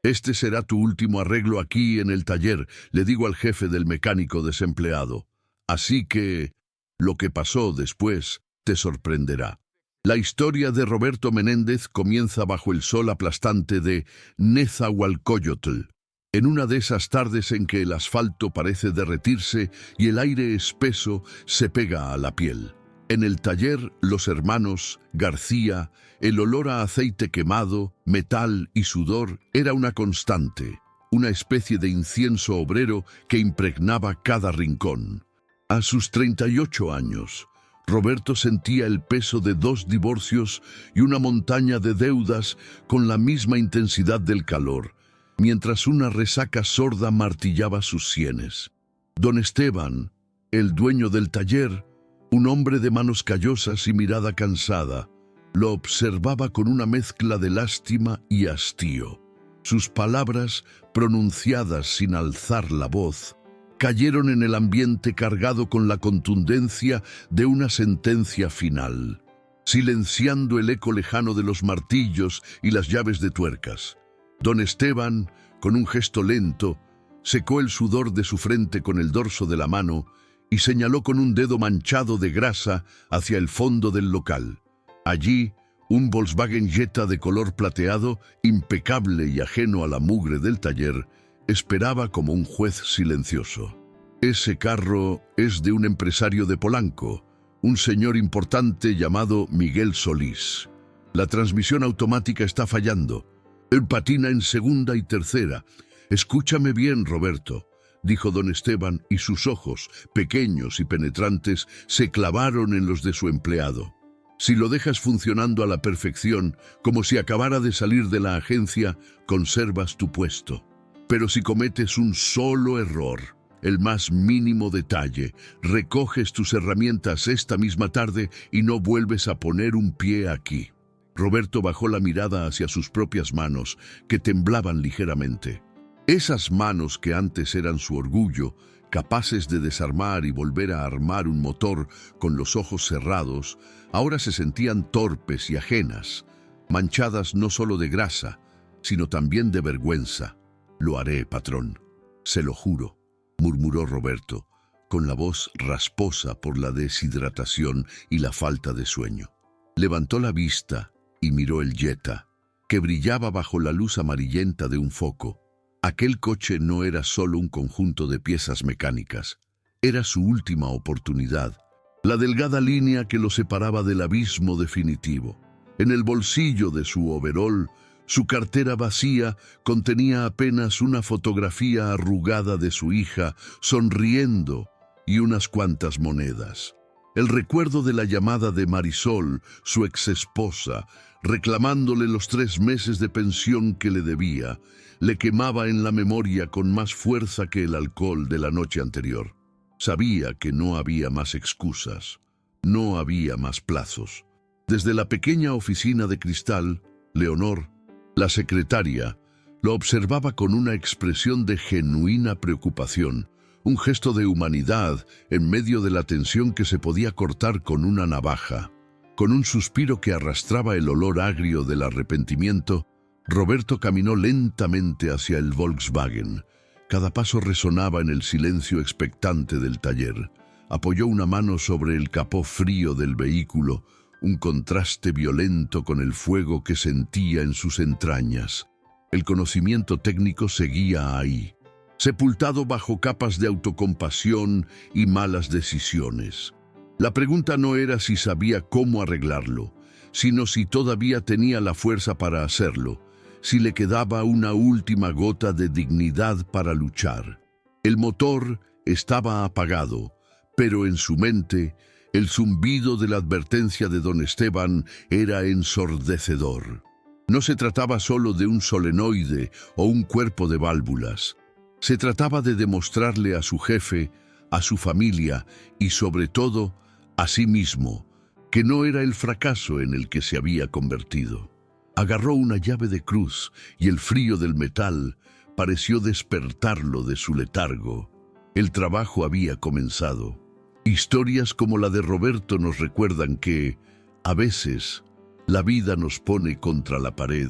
Este será tu último arreglo aquí en el taller, le digo al jefe del mecánico desempleado. Así que lo que pasó después te sorprenderá. La historia de Roberto Menéndez comienza bajo el sol aplastante de Nezahualcóyotl, en una de esas tardes en que el asfalto parece derretirse y el aire espeso se pega a la piel. En el taller, los hermanos García, el olor a aceite quemado, metal y sudor era una constante, una especie de incienso obrero que impregnaba cada rincón. A sus 38 años, Roberto sentía el peso de 2 divorcios y una montaña de deudas con la misma intensidad del calor, mientras una resaca sorda martillaba sus sienes. Don Esteban, el dueño del taller, un hombre de manos callosas y mirada cansada, lo observaba con una mezcla de lástima y hastío. Sus palabras, pronunciadas sin alzar la voz, cayeron en el ambiente cargado con la contundencia de una sentencia final, silenciando el eco lejano de los martillos y las llaves de tuercas. Don Esteban, con un gesto lento, secó el sudor de su frente con el dorso de la mano y señaló con un dedo manchado de grasa hacia el fondo del local. Allí, un Volkswagen Jetta de color plateado, impecable y ajeno a la mugre del taller, esperaba como un juez silencioso. Ese carro es de un empresario de Polanco, un señor importante llamado Miguel Solís. La transmisión automática está fallando. Él patina en segunda y tercera. Escúchame bien, Roberto, dijo don Esteban, y sus ojos, pequeños y penetrantes, se clavaron en los de su empleado. Si lo dejas funcionando a la perfección, como si acabara de salir de la agencia, conservas tu puesto. Pero si cometes un solo error, el más mínimo detalle, recoges tus herramientas esta misma tarde y no vuelves a poner un pie aquí. Roberto bajó la mirada hacia sus propias manos, que temblaban ligeramente. Esas manos que antes eran su orgullo, capaces de desarmar y volver a armar un motor con los ojos cerrados, ahora se sentían torpes y ajenas, manchadas no solo de grasa, sino también de vergüenza. «Lo haré, patrón, se lo juro», murmuró Roberto, con la voz rasposa por la deshidratación y la falta de sueño. Levantó la vista y miró el Jetta, que brillaba bajo la luz amarillenta de un foco. Aquel coche no era solo un conjunto de piezas mecánicas, era su última oportunidad, la delgada línea que lo separaba del abismo definitivo. En el bolsillo de su overol, su cartera vacía contenía apenas una fotografía arrugada de su hija, sonriendo, y unas cuantas monedas. El recuerdo de la llamada de Marisol, su exesposa, reclamándole los 3 meses de pensión que le debía, le quemaba en la memoria con más fuerza que el alcohol de la noche anterior. Sabía que no había más excusas, no había más plazos. Desde la pequeña oficina de cristal, Leonor, la secretaria, lo observaba con una expresión de genuina preocupación, un gesto de humanidad en medio de la tensión que se podía cortar con una navaja. Con un suspiro que arrastraba el olor agrio del arrepentimiento, Roberto caminó lentamente hacia el Volkswagen. Cada paso resonaba en el silencio expectante del taller. Apoyó una mano sobre el capó frío del vehículo, un contraste violento con el fuego que sentía en sus entrañas. El conocimiento técnico seguía ahí, sepultado bajo capas de autocompasión y malas decisiones. La pregunta no era si sabía cómo arreglarlo, sino si todavía tenía la fuerza para hacerlo, si le quedaba una última gota de dignidad para luchar. El motor estaba apagado, pero en su mente, el zumbido de la advertencia de don Esteban era ensordecedor. No se trataba solo de un solenoide o un cuerpo de válvulas. Se trataba de demostrarle a su jefe, a su familia y sobre todo a sí mismo, que no era el fracaso en el que se había convertido. Agarró una llave de cruz y el frío del metal pareció despertarlo de su letargo. El trabajo había comenzado. Historias como la de Roberto nos recuerdan que, a veces, la vida nos pone contra la pared,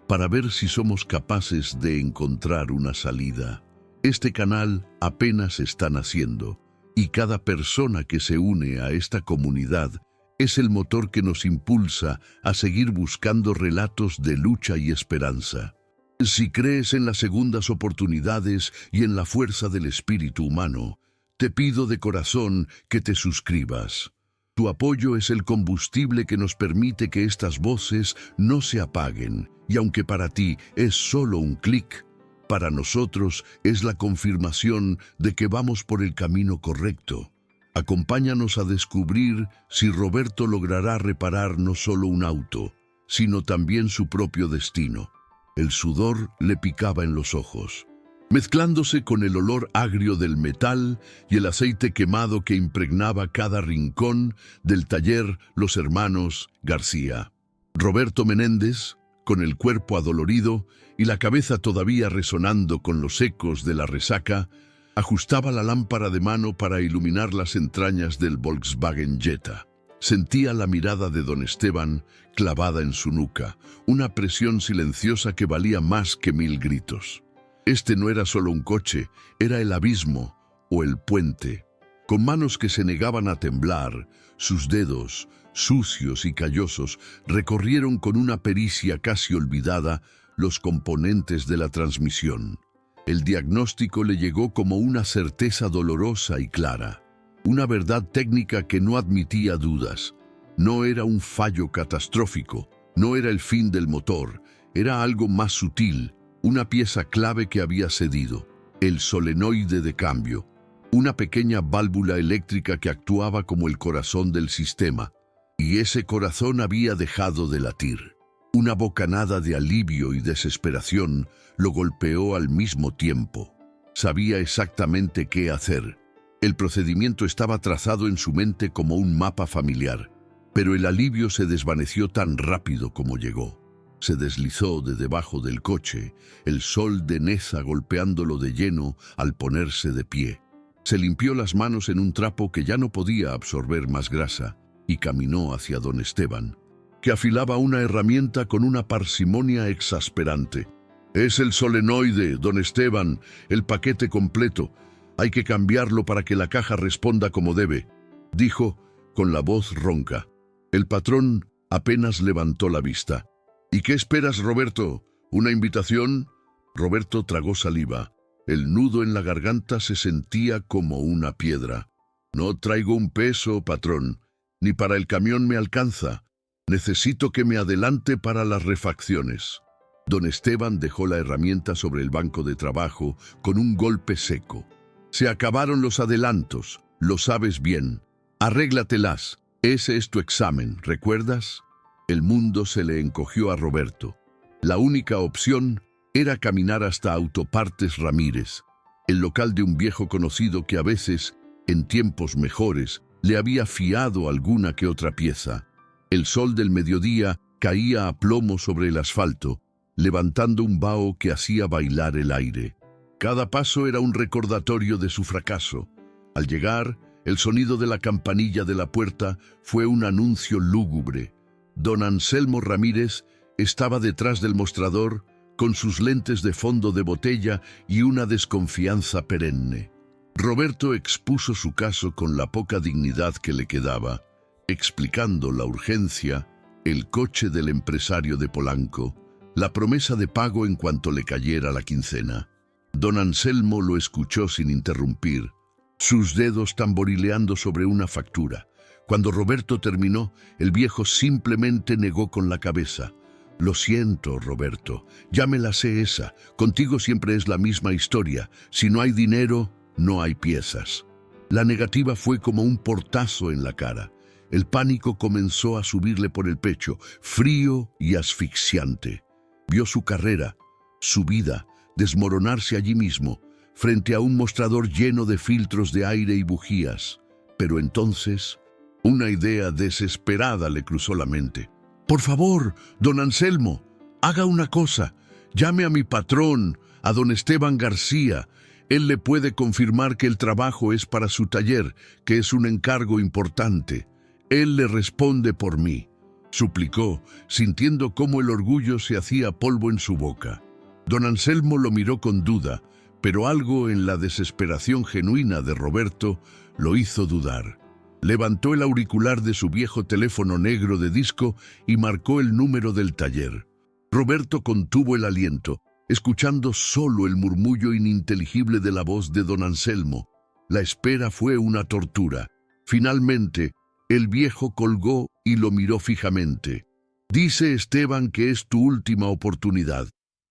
para ver si somos capaces de encontrar una salida. Este canal apenas está naciendo, y cada persona que se une a esta comunidad es el motor que nos impulsa a seguir buscando relatos de lucha y esperanza. Si crees en las segundas oportunidades y en la fuerza del espíritu humano, te pido de corazón que te suscribas. Tu apoyo es el combustible que nos permite que estas voces no se apaguen, y aunque para ti es solo un clic, para nosotros es la confirmación de que vamos por el camino correcto. Acompáñanos a descubrir si Roberto logrará reparar no solo un auto, sino también su propio destino. El sudor le picaba en los ojos, mezclándose con el olor agrio del metal y el aceite quemado que impregnaba cada rincón del taller Los Hermanos García. Roberto Menéndez, con el cuerpo adolorido y la cabeza todavía resonando con los ecos de la resaca, ajustaba la lámpara de mano para iluminar las entrañas del Volkswagen Jetta. Sentía la mirada de don Esteban clavada en su nuca, una presión silenciosa que valía más que 1000 gritos. Este no era solo un coche, era el abismo o el puente. Con manos que se negaban a temblar, sus dedos, sucios y callosos, recorrieron con una pericia casi olvidada los componentes de la transmisión. El diagnóstico le llegó como una certeza dolorosa y clara. Una verdad técnica que no admitía dudas. No era un fallo catastrófico, no era el fin del motor, era algo más sutil, una pieza clave que había cedido, el solenoide de cambio, una pequeña válvula eléctrica que actuaba como el corazón del sistema, y ese corazón había dejado de latir. Una bocanada de alivio y desesperación lo golpeó al mismo tiempo. Sabía exactamente qué hacer. El procedimiento estaba trazado en su mente como un mapa familiar, pero el alivio se desvaneció tan rápido como llegó. Se deslizó de debajo del coche, el sol de Neza golpeándolo de lleno al ponerse de pie. Se limpió las manos en un trapo que ya no podía absorber más grasa y caminó hacia don Esteban, que afilaba una herramienta con una parsimonia exasperante. «Es el solenoide, don Esteban, el paquete completo. Hay que cambiarlo para que la caja responda como debe», dijo con la voz ronca. El patrón apenas levantó la vista. «¿Y qué esperas, Roberto? ¿Una invitación?» Roberto tragó saliva. El nudo en la garganta se sentía como una piedra. «No traigo un peso, patrón. Ni para el camión me alcanza. Necesito que me adelante para las refacciones». Don Esteban dejó la herramienta sobre el banco de trabajo con un golpe seco. «Se acabaron los adelantos, lo sabes bien. Arréglatelas. Ese es tu examen, ¿recuerdas?» El mundo se le encogió a Roberto. La única opción era caminar hasta Autopartes Ramírez, el local de un viejo conocido que a veces, en tiempos mejores, le había fiado alguna que otra pieza. El sol del mediodía caía a plomo sobre el asfalto, levantando un vaho que hacía bailar el aire. Cada paso era un recordatorio de su fracaso. Al llegar, el sonido de la campanilla de la puerta fue un anuncio lúgubre. Don Anselmo Ramírez estaba detrás del mostrador, con sus lentes de fondo de botella y una desconfianza perenne. Roberto expuso su caso con la poca dignidad que le quedaba, explicando la urgencia, el coche del empresario de Polanco, la promesa de pago en cuanto le cayera la quincena. Don Anselmo lo escuchó sin interrumpir, sus dedos tamborileando sobre una factura. Cuando Roberto terminó, el viejo simplemente negó con la cabeza. «Lo siento, Roberto, ya me la sé esa. Contigo siempre es la misma historia. Si no hay dinero, no hay piezas». La negativa fue como un portazo en la cara. El pánico comenzó a subirle por el pecho, frío y asfixiante. Vio su carrera, su vida, desmoronarse allí mismo, frente a un mostrador lleno de filtros de aire y bujías. Pero entonces, una idea desesperada le cruzó la mente. «Por favor, don Anselmo, haga una cosa. Llame a mi patrón, a don Esteban García. Él le puede confirmar que el trabajo es para su taller, que es un encargo importante. Él le responde por mí. suplicó, sintiendo cómo el orgullo se hacía polvo en su boca. Don Anselmo lo miró con duda, pero algo en la desesperación genuina de Roberto lo hizo dudar. Levantó el auricular de su viejo teléfono negro de disco y marcó el número del taller. Roberto contuvo el aliento, escuchando solo el murmullo ininteligible de la voz de don Anselmo. La espera fue una tortura. Finalmente, el viejo colgó y lo miró fijamente. «Dice Esteban que es tu última oportunidad,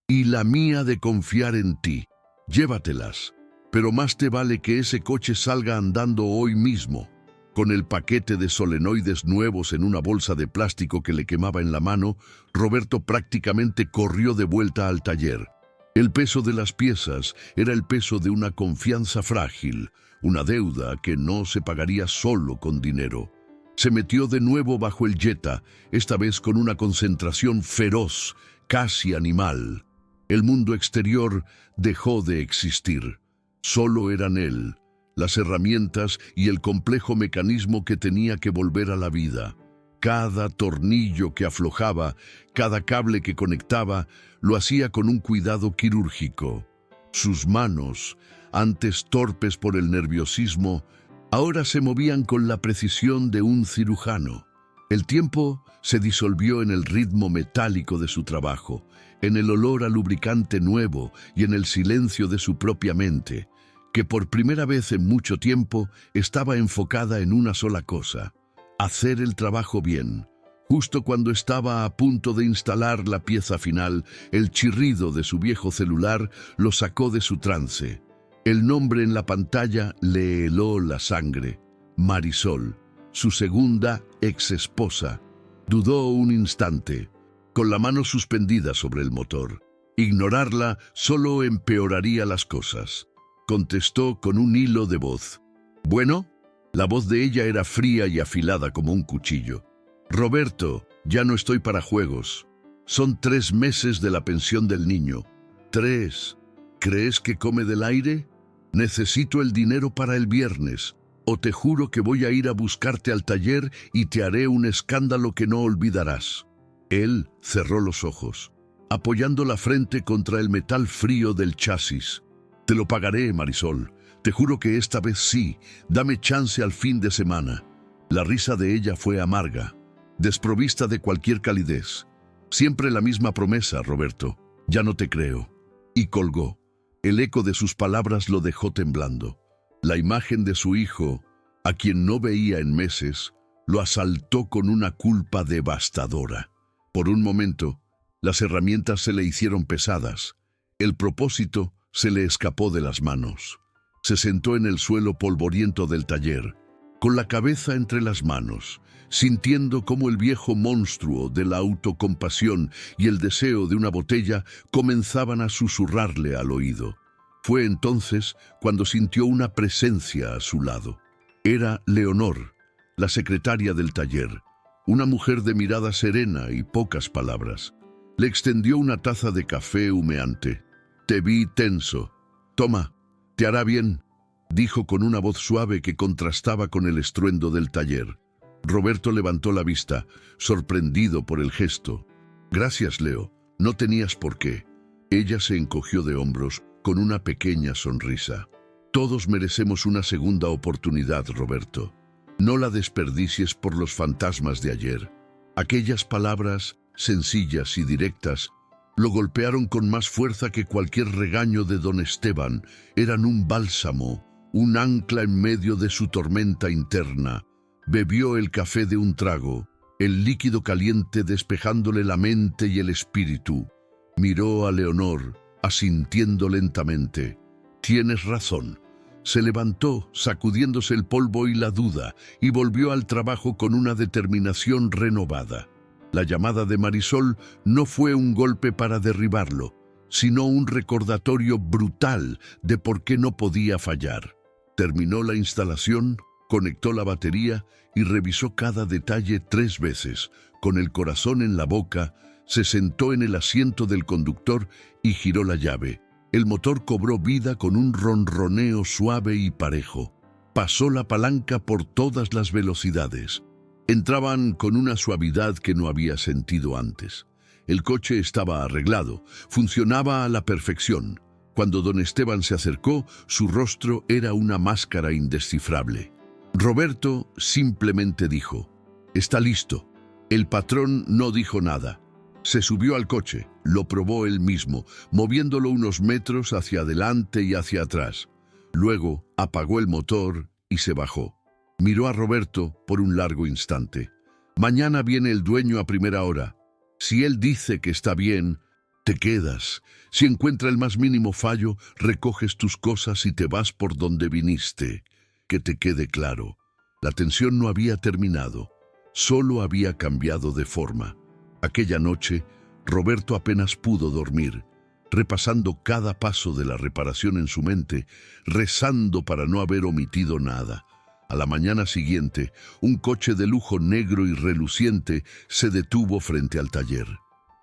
y la mía de confiar en ti. Llévatelas, pero más te vale que ese coche salga andando hoy mismo». Con el paquete de solenoides nuevos en una bolsa de plástico que le quemaba en la mano, Roberto prácticamente corrió de vuelta al taller. El peso de las piezas era el peso de una confianza frágil, una deuda que no se pagaría solo con dinero. Se metió de nuevo bajo el Jetta, esta vez con una concentración feroz, casi animal. El mundo exterior dejó de existir. Solo eran él, las herramientas y el complejo mecanismo que tenía que volver a la vida. Cada tornillo que aflojaba, cada cable que conectaba, lo hacía con un cuidado quirúrgico. Sus manos, antes torpes por el nerviosismo, ahora se movían con la precisión de un cirujano. El tiempo se disolvió en el ritmo metálico de su trabajo, en el olor a lubricante nuevo y en el silencio de su propia mente, que por primera vez en mucho tiempo estaba enfocada en una sola cosa: hacer el trabajo bien. Justo cuando estaba a punto de instalar la pieza final, el chirrido de su viejo celular lo sacó de su trance. El nombre en la pantalla le heló la sangre. Marisol, su segunda ex-esposa. Dudó un instante, con la mano suspendida sobre el motor. Ignorarla solo empeoraría las cosas. Contestó con un hilo de voz. «Bueno». La voz de ella era fría y afilada como un cuchillo. «Roberto, ya no estoy para juegos. Son 3 meses de la pensión del niño. 3. ¿Crees que come del aire? Necesito el dinero para el viernes, o te juro que voy a ir a buscarte al taller y te haré un escándalo que no olvidarás». Él cerró los ojos, apoyando la frente contra el metal frío del chasis. «Te lo pagaré, Marisol. Te juro que esta vez sí. Dame chance al fin de semana». La risa de ella fue amarga, desprovista de cualquier calidez. «Siempre la misma promesa, Roberto. Ya no te creo». Y colgó. El eco de sus palabras lo dejó temblando. La imagen de su hijo, a quien no veía en meses, lo asaltó con una culpa devastadora. Por un momento, las herramientas se le hicieron pesadas. El propósito se le escapó de las manos. Se sentó en el suelo polvoriento del taller, con la cabeza entre las manos, sintiendo cómo el viejo monstruo de la autocompasión y el deseo de una botella comenzaban a susurrarle al oído. Fue entonces cuando sintió una presencia a su lado. Era Leonor, la secretaria del taller, una mujer de mirada serena y pocas palabras. Le extendió una taza de café humeante. «Te vi tenso. Toma, te hará bien», dijo con una voz suave que contrastaba con el estruendo del taller. Roberto levantó la vista, sorprendido por el gesto. «Gracias, Leo. No tenías por qué». Ella se encogió de hombros con una pequeña sonrisa. «Todos merecemos una segunda oportunidad, Roberto. No la desperdicies por los fantasmas de ayer». Aquellas palabras, sencillas y directas, lo golpearon con más fuerza que cualquier regaño de don Esteban. Eran un bálsamo, un ancla en medio de su tormenta interna. Bebió el café de un trago, el líquido caliente despejándole la mente y el espíritu. Miró a Leonor, asintiendo lentamente. «Tienes razón». Se levantó, sacudiéndose el polvo y la duda, y volvió al trabajo con una determinación renovada. La llamada de Marisol no fue un golpe para derribarlo, sino un recordatorio brutal de por qué no podía fallar. Terminó la instalación, conectó la batería y revisó cada detalle 3 veces. Con el corazón en la boca, se sentó en el asiento del conductor y giró la llave. El motor cobró vida con un ronroneo suave y parejo. Pasó la palanca por todas las velocidades. Entraban con una suavidad que no había sentido antes. El coche estaba arreglado, funcionaba a la perfección. Cuando don Esteban se acercó, su rostro era una máscara indescifrable. Roberto simplemente dijo: «Está listo». El patrón no dijo nada. Se subió al coche, lo probó él mismo, moviéndolo unos metros hacia adelante y hacia atrás. Luego apagó el motor y se bajó. Miró a Roberto por un largo instante. «Mañana viene el dueño a primera hora. Si él dice que está bien, te quedas. Si encuentra el más mínimo fallo, recoges tus cosas y te vas por donde viniste. Que te quede claro». La tensión no había terminado, solo había cambiado de forma. Aquella noche, Roberto apenas pudo dormir, repasando cada paso de la reparación en su mente, rezando para no haber omitido nada. A la mañana siguiente, un coche de lujo negro y reluciente se detuvo frente al taller.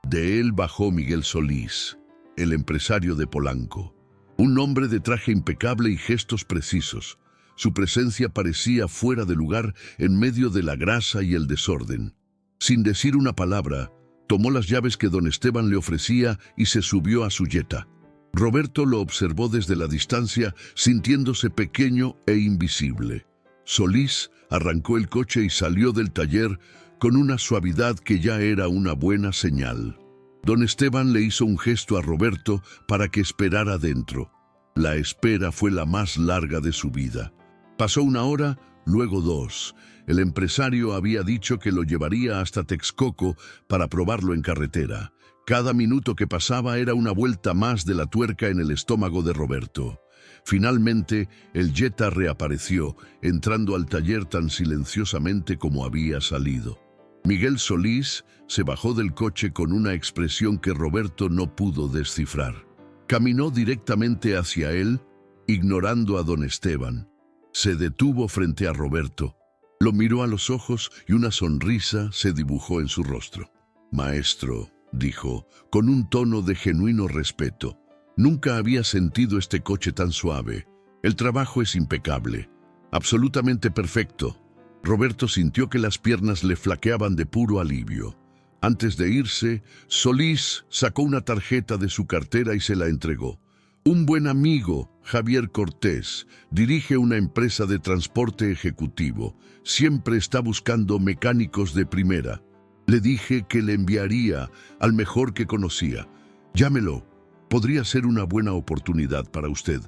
De él bajó Miguel Solís, el empresario de Polanco. Un hombre de traje impecable y gestos precisos. Su presencia parecía fuera de lugar en medio de la grasa y el desorden. Sin decir una palabra, tomó las llaves que don Esteban le ofrecía y se subió a su Jetta. Roberto lo observó desde la distancia, sintiéndose pequeño e invisible. Solís arrancó el coche y salió del taller con una suavidad que ya era una buena señal. Don Esteban le hizo un gesto a Roberto para que esperara dentro. La espera fue la más larga de su vida. Pasó una hora, luego 2. El empresario había dicho que lo llevaría hasta Texcoco para probarlo en carretera. Cada minuto que pasaba era una vuelta más de la tuerca en el estómago de Roberto. Finalmente, el Jetta reapareció, entrando al taller tan silenciosamente como había salido. Miguel Solís se bajó del coche con una expresión que Roberto no pudo descifrar. Caminó directamente hacia él, ignorando a don Esteban. Se detuvo frente a Roberto. Lo miró a los ojos y una sonrisa se dibujó en su rostro. «Maestro», dijo, con un tono de genuino respeto, «nunca había sentido este coche tan suave. El trabajo es impecable, absolutamente perfecto». Roberto sintió que las piernas le flaqueaban de puro alivio. Antes de irse, Solís sacó una tarjeta de su cartera y se la entregó. «Un buen amigo, Javier Cortés, dirige una empresa de transporte ejecutivo. Siempre está buscando mecánicos de primera. Le dije que le enviaría al mejor que conocía. Llámelo. Podría ser una buena oportunidad para usted».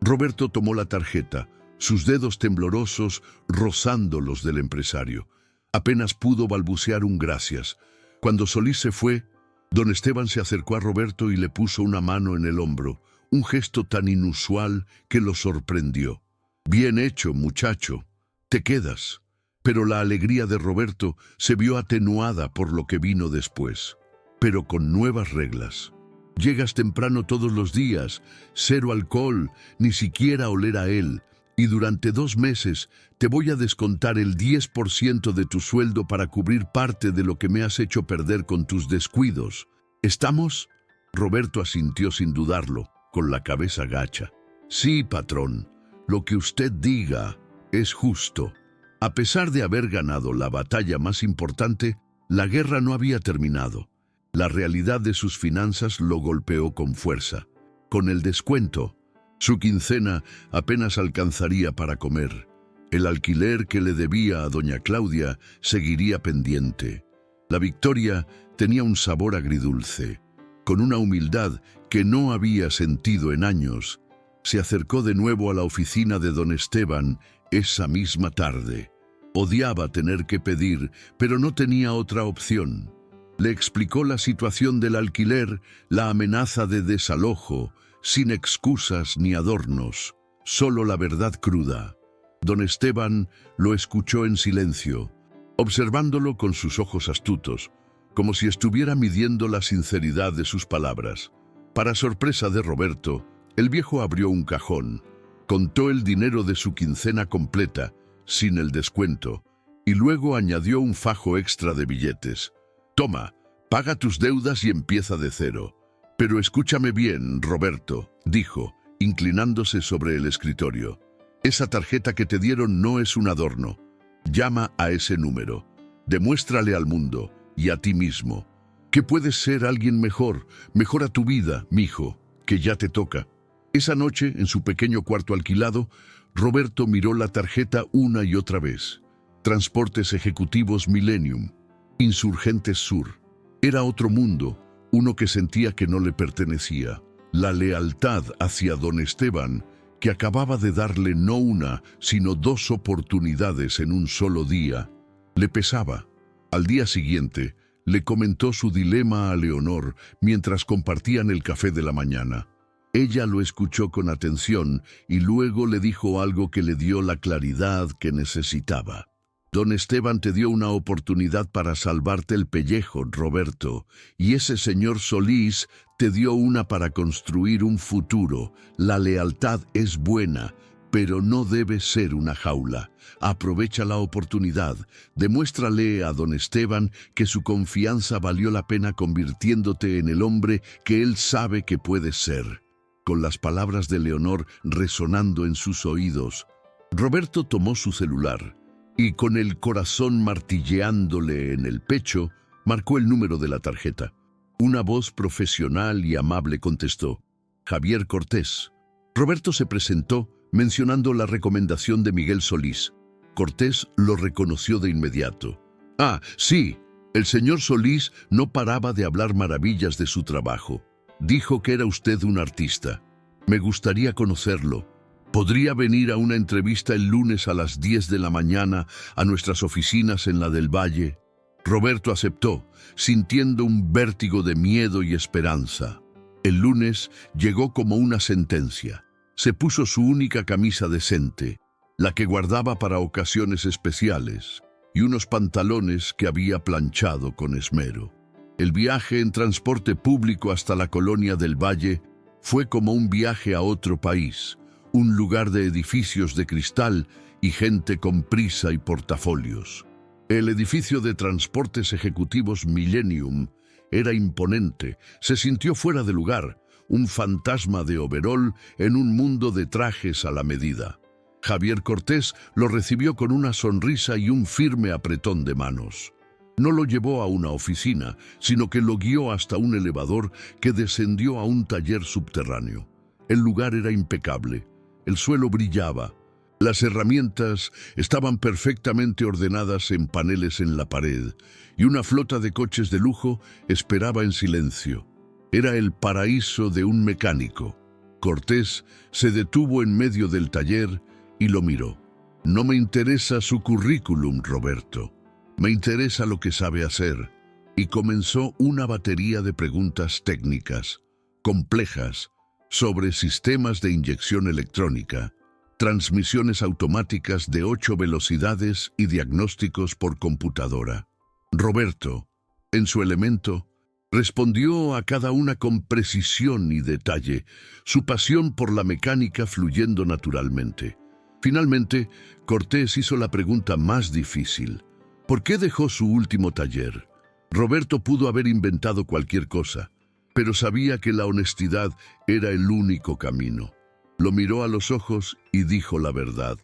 Roberto tomó la tarjeta, sus dedos temblorosos rozando los del empresario. Apenas pudo balbucear un gracias. Cuando Solís se fue, don Esteban se acercó a Roberto y le puso una mano en el hombro, un gesto tan inusual que lo sorprendió. «Bien hecho, muchacho. Te quedas». Pero la alegría de Roberto se vio atenuada por lo que vino después. «Pero con nuevas reglas. Llegas temprano todos los días, 0 alcohol, ni siquiera oler a él, y durante 2 meses te voy a descontar el 10% de tu sueldo para cubrir parte de lo que me has hecho perder con tus descuidos. ¿Estamos?». Roberto asintió sin dudarlo, con la cabeza gacha. «Sí, patrón, lo que usted diga es justo». A pesar de haber ganado la batalla más importante, la guerra no había terminado. La realidad de sus finanzas lo golpeó con fuerza. Con el descuento, su quincena apenas alcanzaría para comer. El alquiler que le debía a doña Claudia seguiría pendiente. La victoria tenía un sabor agridulce. Con una humildad que no había sentido en años, se acercó de nuevo a la oficina de don Esteban esa misma tarde. Odiaba tener que pedir, pero no tenía otra opción. Le explicó la situación del alquiler, la amenaza de desalojo, sin excusas ni adornos, solo la verdad cruda. Don Esteban lo escuchó en silencio, observándolo con sus ojos astutos, como si estuviera midiendo la sinceridad de sus palabras. Para sorpresa de Roberto, el viejo abrió un cajón, contó el dinero de su quincena completa, sin el descuento, y luego añadió un fajo extra de billetes. «Toma, paga tus deudas y empieza de cero». «Pero escúchame bien, Roberto», dijo, inclinándose sobre el escritorio. «Esa tarjeta que te dieron no es un adorno. Llama a ese número. Demuéstrale al mundo y a ti mismo que puedes ser alguien mejor. Mejora tu vida, mijo, que ya te toca. Esa noche, en su pequeño cuarto alquilado, Roberto miró la tarjeta una y otra vez. Transportes Ejecutivos Millennium, Insurgentes Sur. Era otro mundo, uno que sentía que no le pertenecía. La lealtad hacia don Esteban, que acababa de darle no una, sino 2 oportunidades en un solo día, le pesaba. Al día siguiente, le comentó su dilema a Leonor mientras compartían el café de la mañana. Ella lo escuchó con atención y luego le dijo algo que le dio la claridad que necesitaba. Don Esteban te dio una oportunidad para salvarte el pellejo, Roberto, y ese señor Solís te dio una para construir un futuro. La lealtad es buena, pero no debe ser una jaula. Aprovecha la oportunidad. Demuéstrale a don Esteban que su confianza valió la pena convirtiéndote en el hombre que él sabe que puedes ser. Con las palabras de Leonor resonando en sus oídos, Roberto tomó su celular y, con el corazón martilleándole en el pecho, marcó el número de la tarjeta. Una voz profesional y amable contestó: Javier Cortés. Roberto se presentó mencionando la recomendación de Miguel Solís. Cortés lo reconoció de inmediato. Ah, sí, el señor Solís no paraba de hablar maravillas de su trabajo. Dijo que era usted un artista. Me gustaría conocerlo. ¿Podría venir a una entrevista el lunes a las 10 de la mañana a nuestras oficinas en la del Valle? Roberto aceptó, sintiendo un vértigo de miedo y esperanza. El lunes llegó como una sentencia. Se puso su única camisa decente, la que guardaba para ocasiones especiales, y unos pantalones que había planchado con esmero. El viaje en transporte público hasta la colonia del Valle fue como un viaje a otro país, un lugar de edificios de cristal y gente con prisa y portafolios. El edificio de Transportes Ejecutivos Millennium era imponente. Se sintió fuera de lugar, un fantasma de overol en un mundo de trajes a la medida. Javier Cortés lo recibió con una sonrisa y un firme apretón de manos. No lo llevó a una oficina, sino que lo guió hasta un elevador que descendió a un taller subterráneo. El lugar era impecable. El suelo brillaba. Las herramientas estaban perfectamente ordenadas en paneles en la pared, y una flota de coches de lujo esperaba en silencio. Era el paraíso de un mecánico. Cortés se detuvo en medio del taller y lo miró. No me interesa su currículum, Roberto. Me interesa lo que sabe hacer. Y comenzó una batería de preguntas técnicas, complejas, sobre sistemas de inyección electrónica, transmisiones automáticas de 8 velocidades y diagnósticos por computadora. Roberto, en su elemento, respondió a cada una con precisión y detalle, su pasión por la mecánica fluyendo naturalmente. Finalmente, Cortés hizo la pregunta más difícil. ¿Por qué dejó su último taller? Roberto pudo haber inventado cualquier cosa, pero sabía que la honestidad era el único camino. Lo miró a los ojos y dijo la verdad.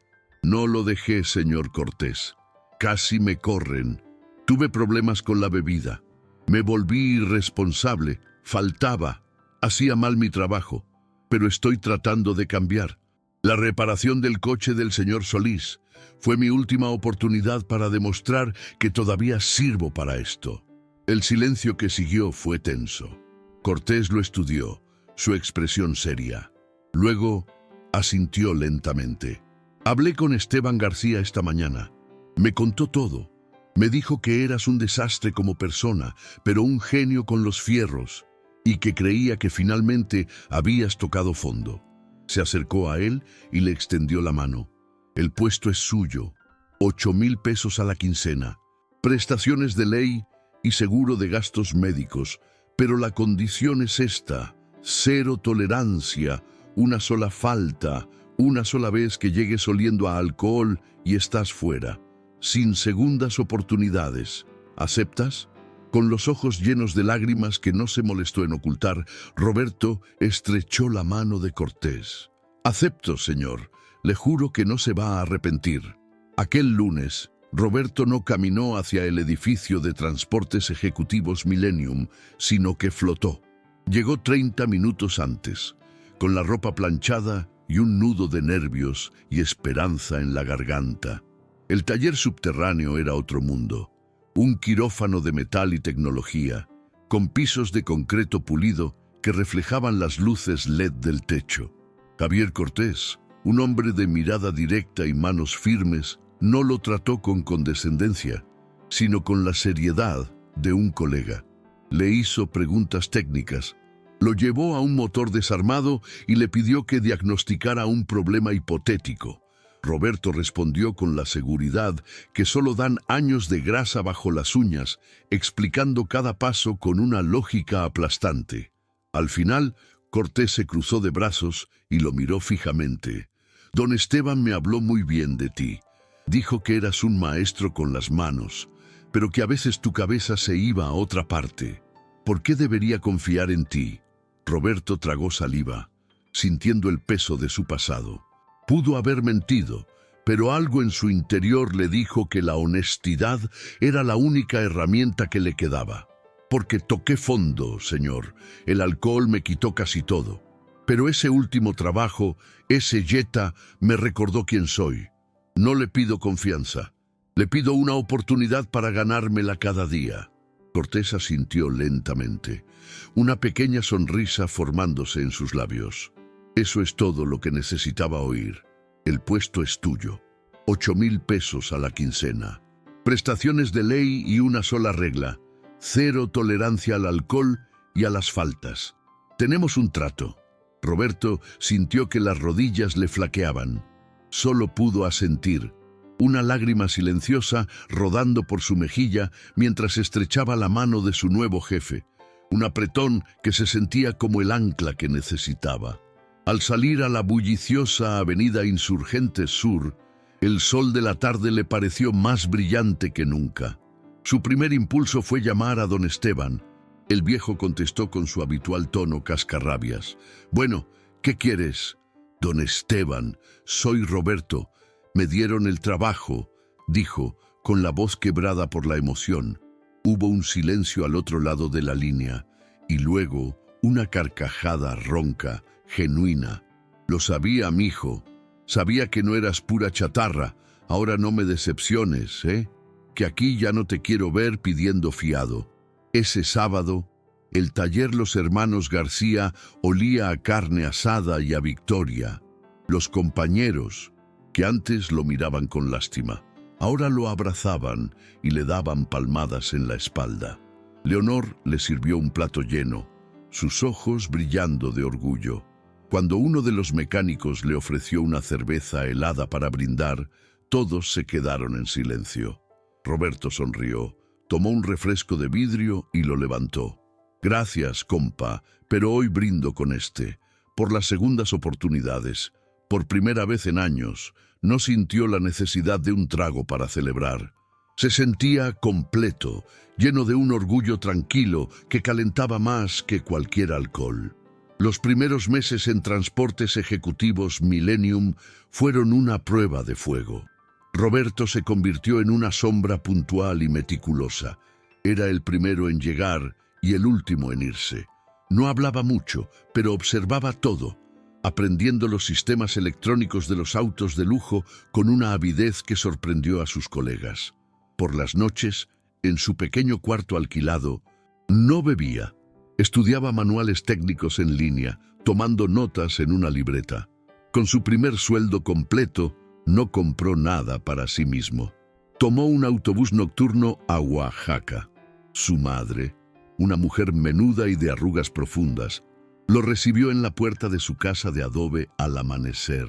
No lo dejé, señor Cortés. Casi me corren. Tuve problemas con la bebida. Me volví irresponsable, faltaba, hacía mal mi trabajo, pero estoy tratando de cambiar. La reparación del coche del señor Solís fue mi última oportunidad para demostrar que todavía sirvo para esto. El silencio que siguió fue tenso. Cortés lo estudió, su expresión seria. Luego asintió lentamente. Hablé con Esteban García esta mañana. Me contó todo. Me dijo que eras un desastre como persona, pero un genio con los fierros, y que creía que finalmente habías tocado fondo. Se acercó a él y le extendió la mano. El puesto es suyo. 8,000 pesos a la quincena, prestaciones de ley y seguro de gastos médicos, pero la condición es esta: 0 tolerancia, una sola falta, una sola vez que llegues oliendo a alcohol y estás fuera. Sin segundas oportunidades. ¿Aceptas? Con los ojos llenos de lágrimas que no se molestó en ocultar, Roberto estrechó la mano de Cortés. Acepto, señor. Le juro que no se va a arrepentir. Aquel lunes, Roberto no caminó hacia el edificio de transportes ejecutivos Millennium, sino que flotó. Llegó 30 minutos antes, con la ropa planchada y un nudo de nervios y esperanza en la garganta. El taller subterráneo era otro mundo, un quirófano de metal y tecnología, con pisos de concreto pulido que reflejaban las luces LED del techo. Javier Cortés, un hombre de mirada directa y manos firmes, no lo trató con condescendencia, sino con la seriedad de un colega. Le hizo preguntas técnicas, lo llevó a un motor desarmado y le pidió que diagnosticara un problema hipotético. Roberto respondió con la seguridad que solo dan años de grasa bajo las uñas, explicando cada paso con una lógica aplastante. Al final, Cortés se cruzó de brazos y lo miró fijamente. «Don Esteban me habló muy bien de ti. Dijo que eras un maestro con las manos, pero que a veces tu cabeza se iba a otra parte. ¿Por qué debería confiar en ti?» Roberto tragó saliva, sintiendo el peso de su pasado. Pudo haber mentido, pero algo en su interior le dijo que la honestidad era la única herramienta que le quedaba. «Porque toqué fondo, señor. El alcohol me quitó casi todo. Pero ese último trabajo, ese Jetta, me recordó quién soy. No le pido confianza. Le pido una oportunidad para ganármela cada día». Cortés asintió lentamente, una pequeña sonrisa formándose en sus labios. «Eso es todo lo que necesitaba oír. El puesto es tuyo. 8,000 pesos a la quincena. Prestaciones de ley y una sola regla. 0 tolerancia al alcohol y a las faltas. Tenemos un trato». Roberto sintió que las rodillas le flaqueaban. Solo pudo asentir, una lágrima silenciosa rodando por su mejilla mientras estrechaba la mano de su nuevo jefe, un apretón que se sentía como el ancla que necesitaba. Al salir a la bulliciosa avenida Insurgentes Sur, el sol de la tarde le pareció más brillante que nunca. Su primer impulso fue llamar a don Esteban. El viejo contestó con su habitual tono cascarrabias. «Bueno, ¿qué quieres?» «Don Esteban, soy Roberto. Me dieron el trabajo», dijo, con la voz quebrada por la emoción. Hubo un silencio al otro lado de la línea, y luego una carcajada ronca, genuina. «Lo sabía, mijo. Sabía que no eras pura chatarra. Ahora no me decepciones, ¿eh? Que aquí ya no te quiero ver pidiendo fiado». Ese sábado, el taller Los Hermanos García olía a carne asada y a victoria. Los compañeros, que antes lo miraban con lástima, ahora lo abrazaban y le daban palmadas en la espalda. Leonor le sirvió un plato lleno, sus ojos brillando de orgullo. Cuando uno de los mecánicos le ofreció una cerveza helada para brindar, todos se quedaron en silencio. Roberto sonrió, tomó un refresco de vidrio y lo levantó. «Gracias, compa, pero hoy brindo con este. Por las segundas oportunidades. Por primera vez en años, no sintió la necesidad de un trago para celebrar. Se sentía completo, lleno de un orgullo tranquilo que calentaba más que cualquier alcohol. Los primeros meses en transportes ejecutivos Millennium fueron una prueba de fuego. Roberto se convirtió en una sombra puntual y meticulosa. Era el primero en llegar y el último en irse. No hablaba mucho, pero observaba todo, aprendiendo los sistemas electrónicos de los autos de lujo con una avidez que sorprendió a sus colegas. Por las noches, en su pequeño cuarto alquilado, no bebía. Estudiaba manuales técnicos en línea, tomando notas en una libreta. Con su primer sueldo completo, no compró nada para sí mismo. Tomó un autobús nocturno a Oaxaca. Su madre, una mujer menuda y de arrugas profundas, lo recibió en la puerta de su casa de adobe al amanecer.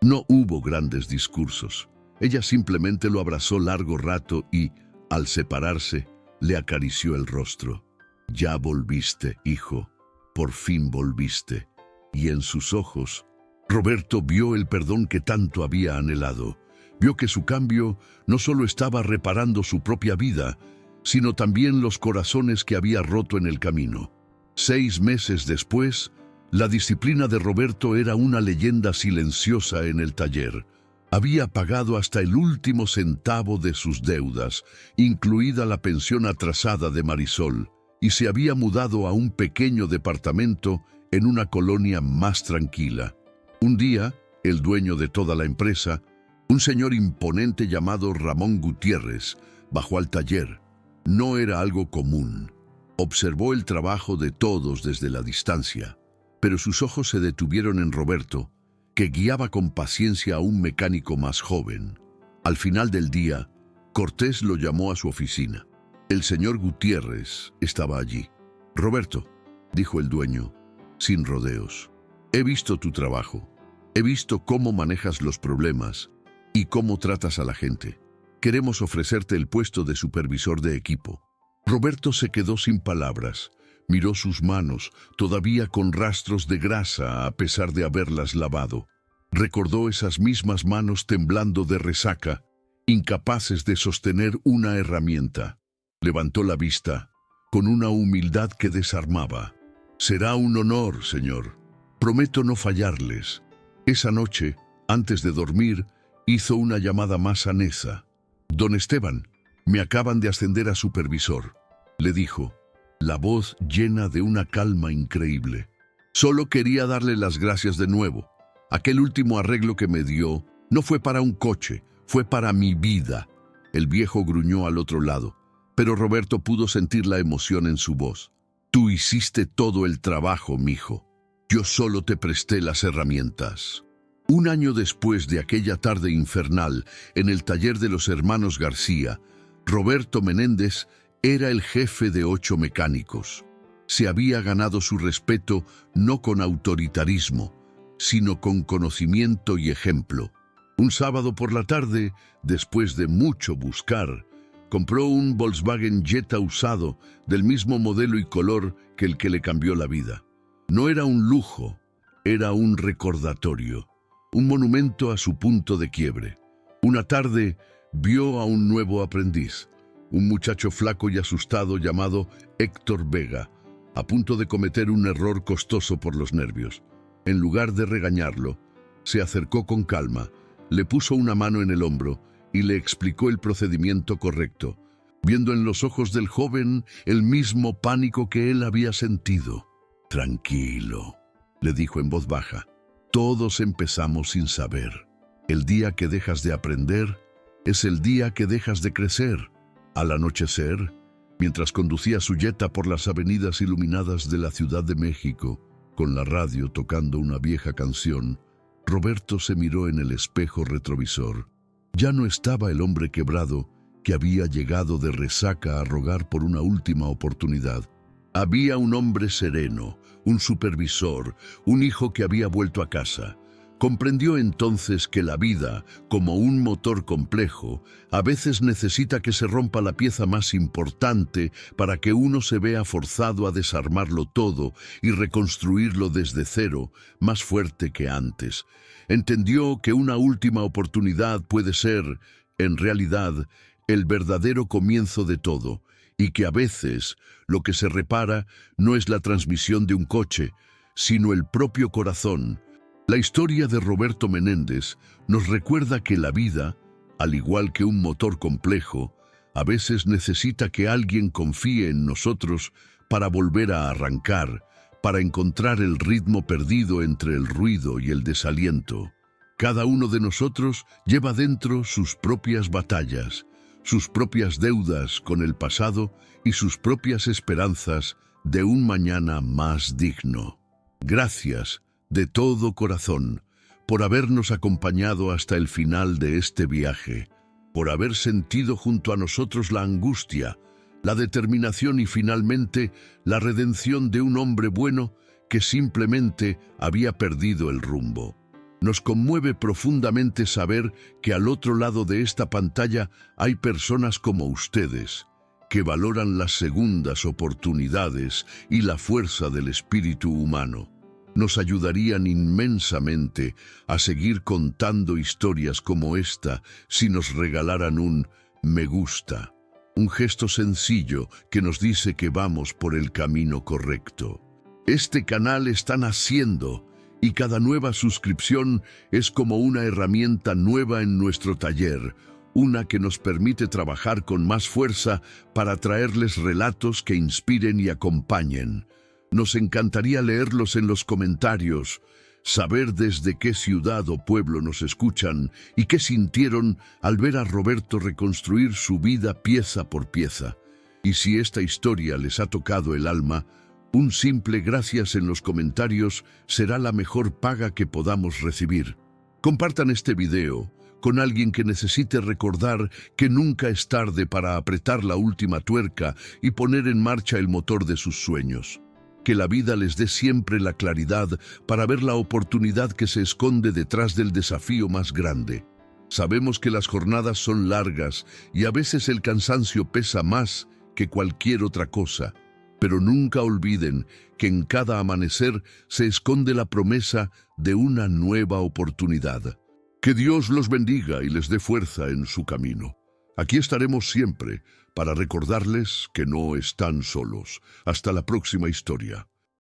No hubo grandes discursos. Ella simplemente lo abrazó largo rato y, al separarse, le acarició el rostro. «Ya volviste, hijo. Por fin volviste». Y en sus ojos, Roberto vio el perdón que tanto había anhelado. Vio que su cambio no solo estaba reparando su propia vida, sino también los corazones que había roto en el camino. 6 meses después, la disciplina de Roberto era una leyenda silenciosa en el taller. Había pagado hasta el último centavo de sus deudas, incluida la pensión atrasada de Marisol, y se había mudado a un pequeño departamento en una colonia más tranquila. Un día, el dueño de toda la empresa, un señor imponente llamado Ramón Gutiérrez, bajó al taller. No era algo común. Observó el trabajo de todos desde la distancia, pero sus ojos se detuvieron en Roberto, que guiaba con paciencia a un mecánico más joven. Al final del día, Cortés lo llamó a su oficina. El señor Gutiérrez estaba allí. «Roberto», dijo el dueño, sin rodeos, «he visto tu trabajo. He visto cómo manejas los problemas y cómo tratas a la gente. Queremos ofrecerte el puesto de supervisor de equipo». Roberto se quedó sin palabras. Miró sus manos, todavía con rastros de grasa a pesar de haberlas lavado. Recordó esas mismas manos temblando de resaca, incapaces de sostener una herramienta. Levantó la vista, con una humildad que desarmaba. «Será un honor, señor. Prometo no fallarles». Esa noche, antes de dormir, hizo una llamada más a Neza. «Don Esteban, me acaban de ascender a supervisor», le dijo, la voz llena de una calma increíble. «Solo quería darle las gracias de nuevo. Aquel último arreglo que me dio no fue para un coche, fue para mi vida». El viejo gruñó al otro lado, pero Roberto pudo sentir la emoción en su voz. «Tú hiciste todo el trabajo, mijo. Yo solo te presté las herramientas». Un año después de aquella tarde infernal, en el taller de los hermanos García, Roberto Menéndez era el jefe de 8 mecánicos. Se había ganado su respeto no con autoritarismo, sino con conocimiento y ejemplo. Un sábado por la tarde, después de mucho buscar, compró un Volkswagen Jetta usado del mismo modelo y color que el que le cambió la vida. No era un lujo, era un recordatorio, un monumento a su punto de quiebre. Una tarde vio a un nuevo aprendiz, un muchacho flaco y asustado llamado Héctor Vega, a punto de cometer un error costoso por los nervios. En lugar de regañarlo, se acercó con calma, le puso una mano en el hombro y le explicó el procedimiento correcto, viendo en los ojos del joven el mismo pánico que él había sentido. «Tranquilo», le dijo en voz baja, «todos empezamos sin saber. El día que dejas de aprender es el día que dejas de crecer». Al anochecer, mientras conducía su Jetta por las avenidas iluminadas de la Ciudad de México, con la radio tocando una vieja canción, Roberto se miró en el espejo retrovisor. Ya no estaba el hombre quebrado que había llegado de resaca a rogar por una última oportunidad. Había un hombre sereno, un supervisor, un hijo que había vuelto a casa. Comprendió entonces que la vida, como un motor complejo, a veces necesita que se rompa la pieza más importante para que uno se vea forzado a desarmarlo todo y reconstruirlo desde cero, más fuerte que antes. Entendió que una última oportunidad puede ser, en realidad, el verdadero comienzo de todo, y que a veces lo que se repara no es la transmisión de un coche, sino el propio corazón. La historia de Roberto Menéndez nos recuerda que la vida, al igual que un motor complejo, a veces necesita que alguien confíe en nosotros para volver a arrancar, para encontrar el ritmo perdido entre el ruido y el desaliento. Cada uno de nosotros lleva dentro sus propias batallas, sus propias deudas con el pasado y sus propias esperanzas de un mañana más digno. Gracias, de todo corazón, por habernos acompañado hasta el final de este viaje, por haber sentido junto a nosotros la angustia, la determinación y finalmente la redención de un hombre bueno que simplemente había perdido el rumbo. Nos conmueve profundamente saber que al otro lado de esta pantalla hay personas como ustedes, que valoran las segundas oportunidades y la fuerza del espíritu humano. Nos ayudarían inmensamente a seguir contando historias como esta si nos regalaran un me gusta, un gesto sencillo que nos dice que vamos por el camino correcto. Este canal está naciendo Y cada nueva suscripción es como una herramienta nueva en nuestro taller, una que nos permite trabajar con más fuerza para traerles relatos que inspiren y acompañen. Nos encantaría leerlos en los comentarios, saber desde qué ciudad o pueblo nos escuchan y qué sintieron al ver a Roberto reconstruir su vida pieza por pieza. Y si esta historia les ha tocado el alma, un simple gracias en los comentarios será la mejor paga que podamos recibir. Compartan este video con alguien que necesite recordar que nunca es tarde para apretar la última tuerca y poner en marcha el motor de sus sueños. Que la vida les dé siempre la claridad para ver la oportunidad que se esconde detrás del desafío más grande. Sabemos que las jornadas son largas y a veces el cansancio pesa más que cualquier otra cosa, pero nunca olviden que en cada amanecer se esconde la promesa de una nueva oportunidad. Que Dios los bendiga y les dé fuerza en su camino. Aquí estaremos siempre para recordarles que no están solos. Hasta la próxima historia.